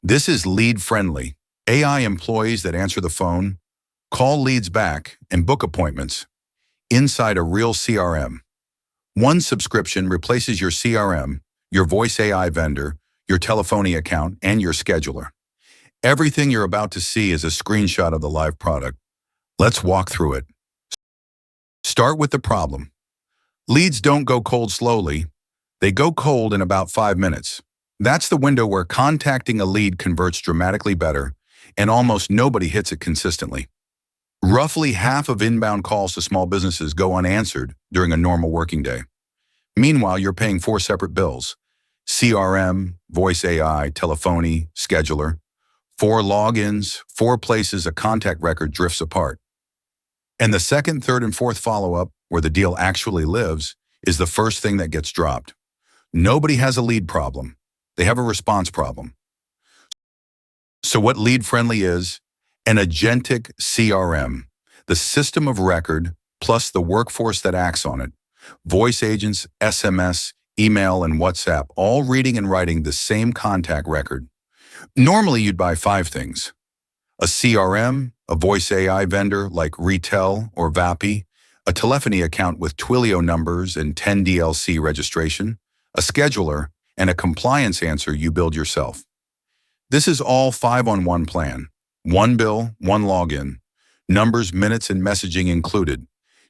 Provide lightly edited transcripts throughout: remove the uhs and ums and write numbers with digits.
This is Lead Friendly. AI employees that answer the phone, call leads back, and book appointments inside a real CRM. One subscription replaces your CRM, your voice AI vendor, your telephony account, and your scheduler. Everything you're about to see is a screenshot of the live product. Let's walk through it. Start with the problem. Leads don't go cold slowly. They go cold in about 5 minutes. That's the window where contacting a lead converts dramatically better, and almost nobody hits it consistently. Roughly half of inbound calls to small businesses go unanswered during a normal working day. Meanwhile, you're paying 4 separate bills: CRM, voice AI, telephony, scheduler. 4 logins, 4 places a contact record drifts apart. And the second, third, and fourth follow-up, where the deal actually lives, is the first thing that gets dropped. Nobody has a lead problem. They have a response problem. So what Lead Friendly is? An agentic CRM, the system of record plus the workforce that acts on it. Voice agents, SMS, email, and WhatsApp, all reading and writing the same contact record. Normally, you'd buy 5 things: a CRM, a voice AI vendor like Retail or Vapi, a telephony account with Twilio numbers and 10 DLC registration, a scheduler, and a compliance answer you build yourself. This is all 5 on 1 plan. 1 bill, 1 login. Numbers, minutes, and messaging included.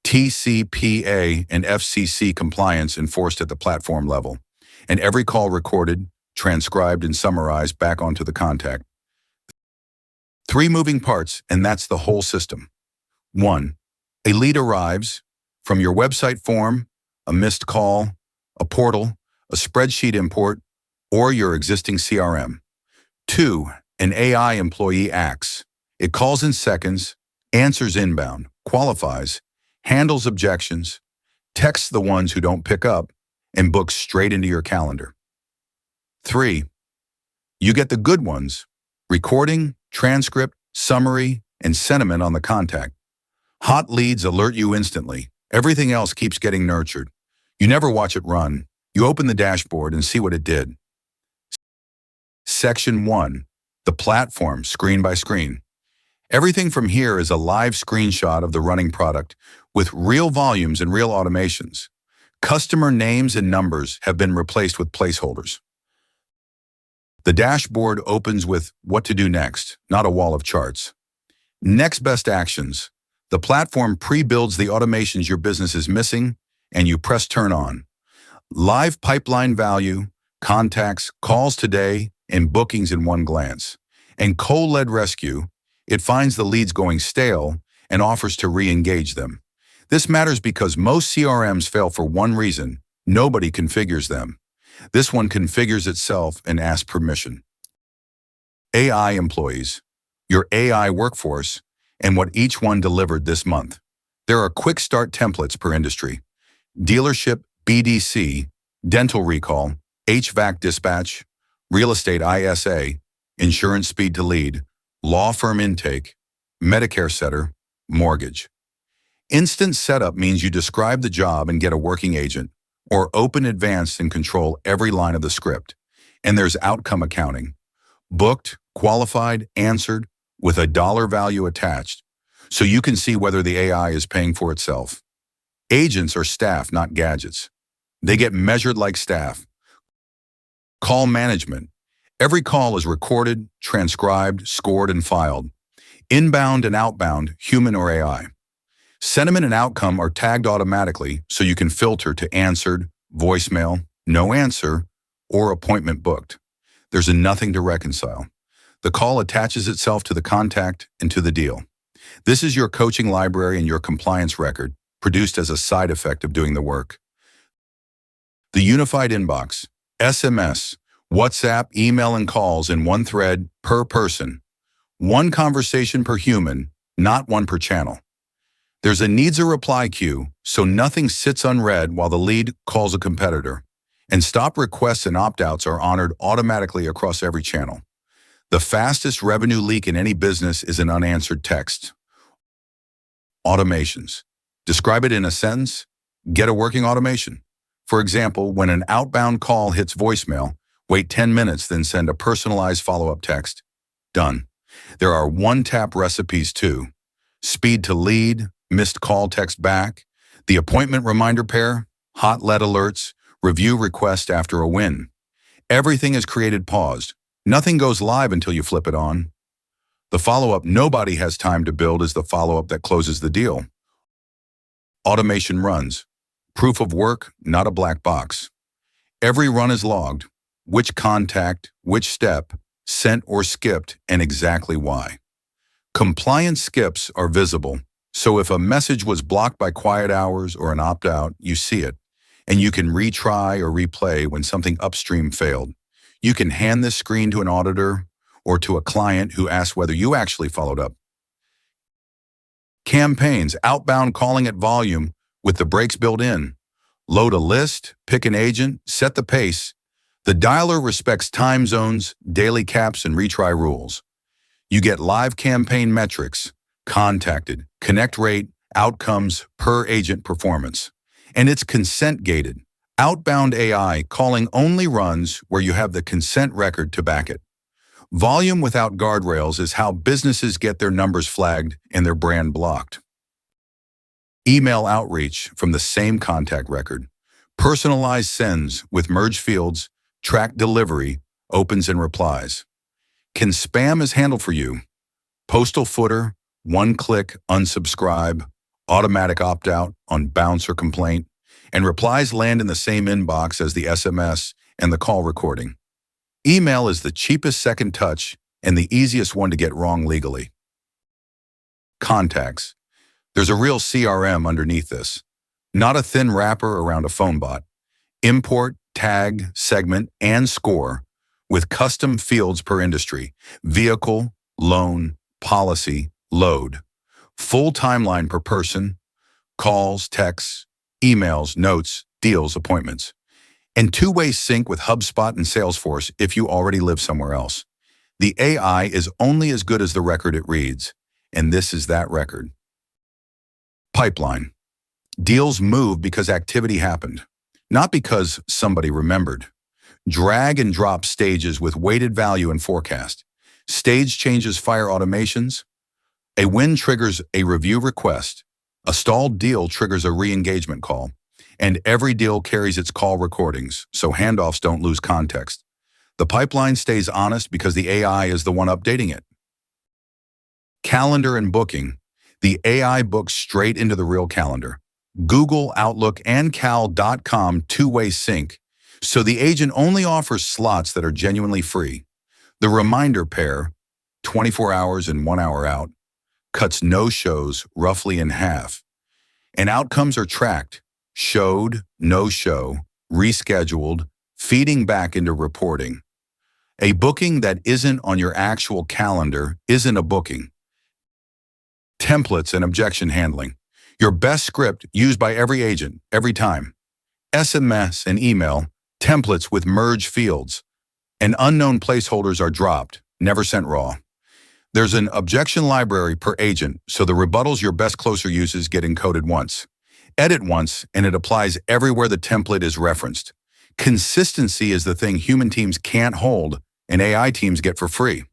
TCPA and FCC compliance enforced at the platform level. And every call recorded, transcribed, and summarized back onto the contact. 3 moving parts, and that's the whole system. 1. A lead arrives from your website form, a missed call, a portal, a spreadsheet import, or your existing CRM. 2. An AI employee acts. It calls in seconds, answers inbound, qualifies, handles objections, texts the ones who don't pick up, and books straight into your calendar. 3. You get the good ones: recording, transcript, summary, and sentiment on the contact. Hot leads alert you instantly. Everything else keeps getting nurtured. You never watch it run. You open the dashboard and see what it did. Section 1. The platform, screen by screen. Everything from here is a live screenshot of the running product with real volumes and real automations. Customer names and numbers have been replaced with placeholders. The dashboard opens with what to do next, not a wall of charts. Next best actions. The platform pre-builds the automations your business is missing, and you press turn on. Live pipeline value, contacts, calls today, and bookings in one glance. And co-led rescue, it finds the leads going stale and offers to re-engage them. This matters because most CRMs fail for one reason: nobody configures them. This one configures itself and asks permission. AI employees, your AI workforce, and what each one delivered this month. There are quick start templates per industry: dealership, BDC, dental recall, HVAC dispatch, real estate ISA, insurance speed to lead, law firm intake, Medicare setter, mortgage. Instant setup means you describe the job and get a working agent, or open advanced and control every line of the script. And there's outcome accounting: booked, qualified, answered, with a dollar value attached, so you can see whether the AI is paying for itself. Agents are staff, not gadgets. They get measured like staff. Call management. Every call is recorded, transcribed, scored, and filed. Inbound and outbound, human or AI. Sentiment and outcome are tagged automatically so you can filter to answered, voicemail, no answer, or appointment booked. There's nothing to reconcile. The call attaches itself to the contact and to the deal. This is your coaching library and your compliance record, produced as a side effect of doing the work. The unified inbox: SMS, WhatsApp, email, and calls in one thread per person. One conversation per human, not one per channel. There's a needs a reply queue, so nothing sits unread while the lead calls a competitor. And stop requests and opt-outs are honored automatically across every channel. The fastest revenue leak in any business is an unanswered text. Automations. Describe it in a sentence. Get a working automation. For example, when an outbound call hits voicemail, Wait 10 minutes, then send a personalized follow-up text. Done. There are one-tap recipes too. Speed to lead, missed call text back, the appointment reminder pair, hot lead alerts, review request after a win. Everything is created paused. Nothing goes live until you flip it on. The follow-up nobody has time to build is the follow-up that closes the deal. Automation runs. Proof of work, not a black box. Every run is logged. Which contact, which step, sent or skipped, and exactly why. Compliance skips are visible, so if a message was blocked by quiet hours or an opt-out, you see it, and you can retry or replay when something upstream failed. You can hand this screen to an auditor or to a client who asks whether you actually followed up. Campaigns, outbound calling at volume with the brakes built in. Load a list, pick an agent, set the pace. The dialer respects time zones, daily caps, and retry rules. You get live campaign metrics, contacted, connect rate, outcomes, per agent performance. And it's consent gated. Outbound AI calling only runs where you have the consent record to back it. Volume without guardrails is how businesses get their numbers flagged and their brand blocked. Email outreach from the same contact record. Personalized sends with merge fields, track delivery, opens and replies. Can spam is handled for you. Postal footer, one-click unsubscribe, automatic opt-out on bounce or complaint, and replies land in the same inbox as the SMS and the call recording. Email is the cheapest second touch and the easiest one to get wrong legally. Contacts. There's a real CRM underneath this, not a thin wrapper around a phone bot. Import, tag, segment, and score with custom fields per industry, vehicle, loan, policy, load, full timeline per person, calls, texts, emails, notes, deals, appointments, and two-way sync with HubSpot and Salesforce if you already live somewhere else. The AI is only as good as the record it reads, and this is that record. Pipeline. Deals move because activity happened, not because somebody remembered. Drag and drop stages with weighted value and forecast. Stage changes fire automations. A win triggers a review request. A stalled deal triggers a re-engagement call. And every deal carries its call recordings, so handoffs don't lose context. The pipeline stays honest because the AI is the one updating it. Calendar and booking. The AI books straight into the real calendar. Google, Outlook, and Cal.com two-way sync, so the agent only offers slots that are genuinely free. The reminder pair, 24 hours and 1 hour out, cuts no-shows roughly in half. And outcomes are tracked, showed, no-show, rescheduled, feeding back into reporting. A booking that isn't on your actual calendar isn't a booking. Templates and objection handling. Your best script used by every agent, every time. SMS and email, templates with merge fields. And unknown placeholders are dropped, never sent raw. There's an objection library per agent, so the rebuttals your best closer uses get encoded once. Edit once, and it applies everywhere the template is referenced. Consistency is the thing human teams can't hold, and AI teams get for free.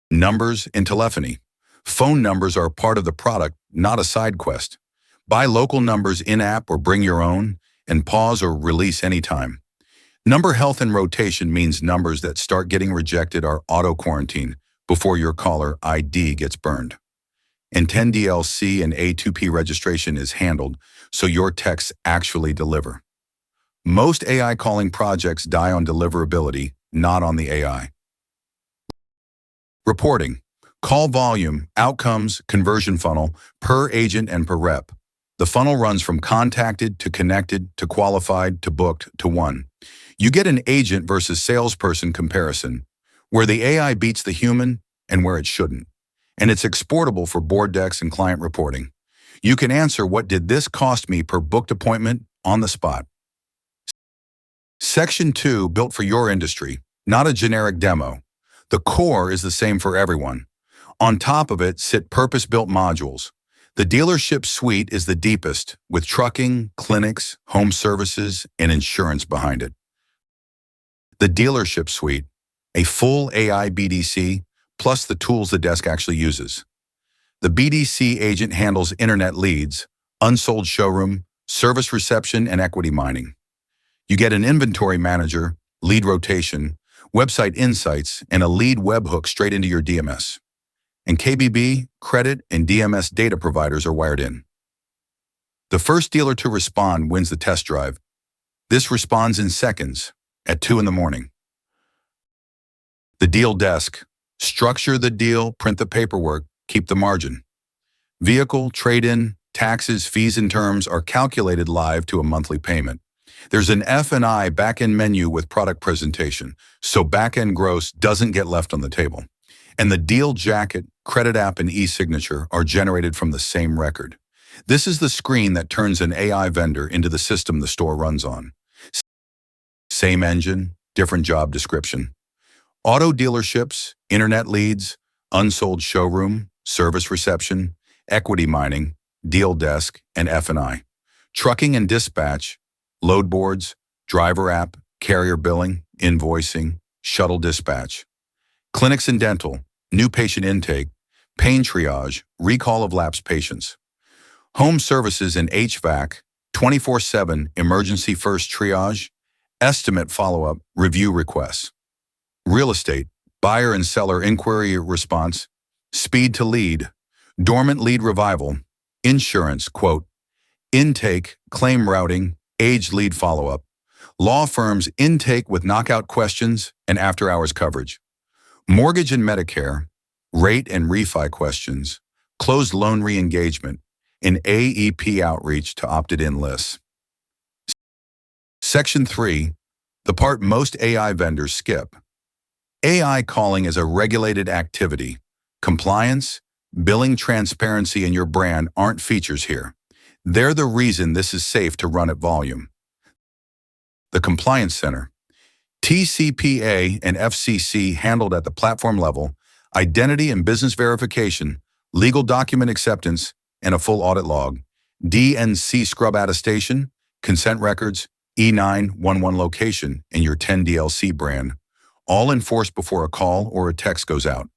Numbers and telephony. Phone numbers are part of the product, not a side quest. Buy local numbers in-app or bring your own, and pause or release anytime. Number health and rotation means numbers that start getting rejected are auto-quarantined before your caller ID gets burned. And 10 DLC and A2P registration is handled, so your texts actually deliver. Most AI calling projects die on deliverability, not on the AI. Reporting. Call volume, outcomes, conversion funnel, per agent and per rep. The funnel runs from contacted to connected to qualified to booked to won. You get an agent versus salesperson comparison, where the AI beats the human and where it shouldn't. And it's exportable for board decks and client reporting. You can answer what did this cost me per booked appointment on the spot. Section 2, built for your industry, not a generic demo. The core is the same for everyone. On top of it sit purpose-built modules. The dealership suite is the deepest, with trucking, clinics, home services, and insurance behind it. The dealership suite, a full AI BDC, plus the tools the desk actually uses. The BDC agent handles internet leads, unsold showroom, service reception, and equity mining. You get an inventory manager, lead rotation, website insights, and a lead webhook straight into your DMS. And KBB, credit, and DMS data providers are wired in. The first dealer to respond wins the test drive. This responds in seconds at 2 in the morning. The deal desk. Structure the deal, print the paperwork, keep the margin. Vehicle, trade-in, taxes, fees, and terms are calculated live to a monthly payment. There's an F&I back-end menu with product presentation, so back-end gross doesn't get left on the table. And the deal jacket, credit app, and e-signature are generated from the same record. This is the screen that turns an AI vendor into the system the store runs on. Same engine, different job description. Auto dealerships, internet leads, unsold showroom, service reception, equity mining, deal desk, and F&I. Trucking and dispatch, load boards, driver app, carrier billing, invoicing, shuttle dispatch. Clinics and dental, new patient intake, pain triage, recall of lapsed patients. Home services and HVAC, 24/7 emergency first triage, estimate follow-up, review requests. Real estate, buyer and seller inquiry response, speed to lead, dormant lead revival, insurance, quote, intake, claim routing, aged lead follow-up, law firms intake with knockout questions and after-hours coverage, mortgage and Medicare, rate and refi questions, closed loan re-engagement, and AEP outreach to opted-in lists. Section 3, the part most AI vendors skip. AI calling is a regulated activity. Compliance, billing transparency, and your brand aren't features here. They're the reason this is safe to run at volume. The Compliance Center. TCPA and FCC handled at the platform level, identity and business verification, legal document acceptance, and a full audit log. DNC scrub attestation, consent records, E911 location, and your 10 DLC brand. All enforced before a call or a text goes out.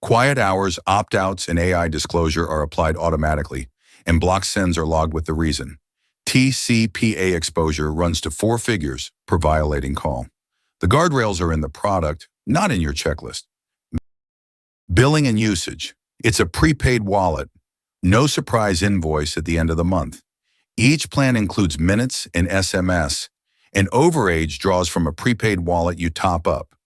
Quiet hours, opt-outs, and AI disclosure are applied automatically, and block sends are logged with the reason. TCPA exposure runs to 4 figures per violating call. The guardrails are in the product, not in your checklist. Billing and usage. It's a prepaid wallet. No surprise invoice at the end of the month. Each plan includes minutes and SMS, and overage draws from a prepaid wallet you top up.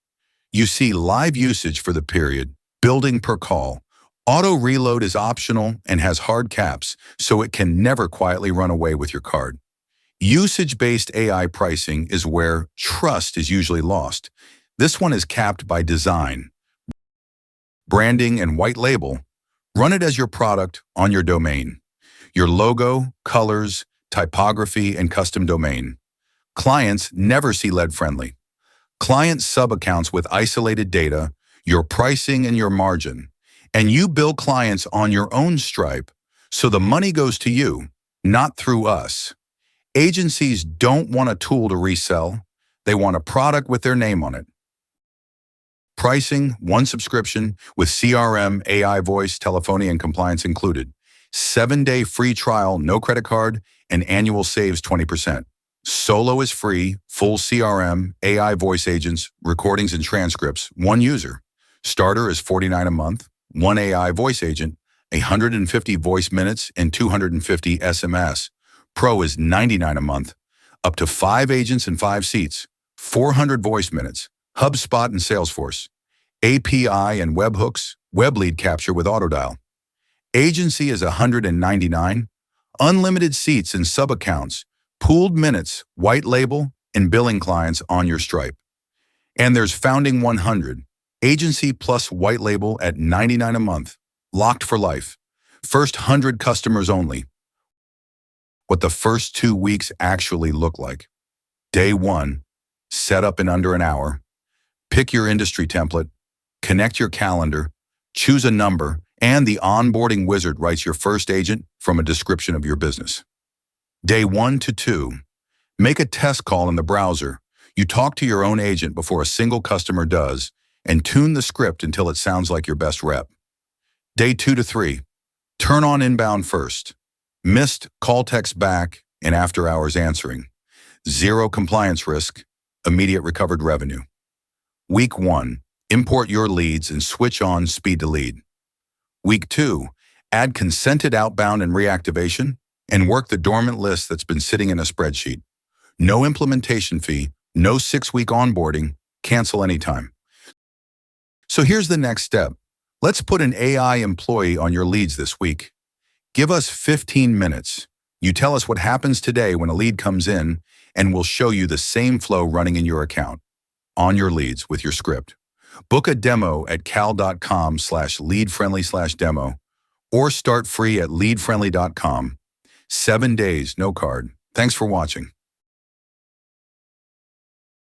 You see live usage for the period, building per call. Auto reload is optional and has hard caps, so it can never quietly run away with your card. Usage-based AI pricing is where trust is usually lost. This one is capped by design. Branding and white label. Run it as your product on your domain. Your logo, colors, typography, and custom domain. Clients never see Friendly. Client sub-accounts with isolated data, your pricing and your margin. And you bill clients on your own Stripe, so the money goes to you, not through us. Agencies don't want a tool to resell. They want a product with their name on it. Pricing, 1 subscription with CRM, AI voice, telephony, and compliance included. 7-day free trial, no credit card, and annual saves 20%. Solo is free, full CRM, AI voice agents, recordings and transcripts, 1 user. Starter is $49 a month, 1 AI voice agent, 150 voice minutes, and 250 SMS. Pro is $99 a month, up to 5 agents and 5 seats, 400 voice minutes, HubSpot and Salesforce, API and webhooks, web lead capture with AutoDial. Agency is $199, unlimited seats and sub-accounts, pooled minutes, white label, and billing clients on your Stripe. And there's Founding 100, agency plus white label at $99 a month, locked for life. First 100 customers only. What the first 2 weeks actually look like. Day 1, set up in under an hour. Pick your industry template, connect your calendar, choose a number, and the onboarding wizard writes your first agent from a description of your business. Day 1 to 2, make a test call in the browser. You talk to your own agent before a single customer does and tune the script until it sounds like your best rep. Day 2 to 3. Turn on inbound first. Missed, call text back, and after hours answering. Zero compliance risk, immediate recovered revenue. Week 1. Import your leads and switch on speed to lead. Week 2. Add consented outbound and reactivation and work the dormant list that's been sitting in a spreadsheet. No implementation fee, no 6-week onboarding, cancel anytime. So here's the next step. Let's put an AI employee on your leads this week. Give us 15 minutes. You tell us what happens today when a lead comes in, and we'll show you the same flow running in your account, on your leads with your script. Book a demo at cal.com/leadfriendly/demo or start free at leadfriendly.com. 7 days, no card. Thanks for watching.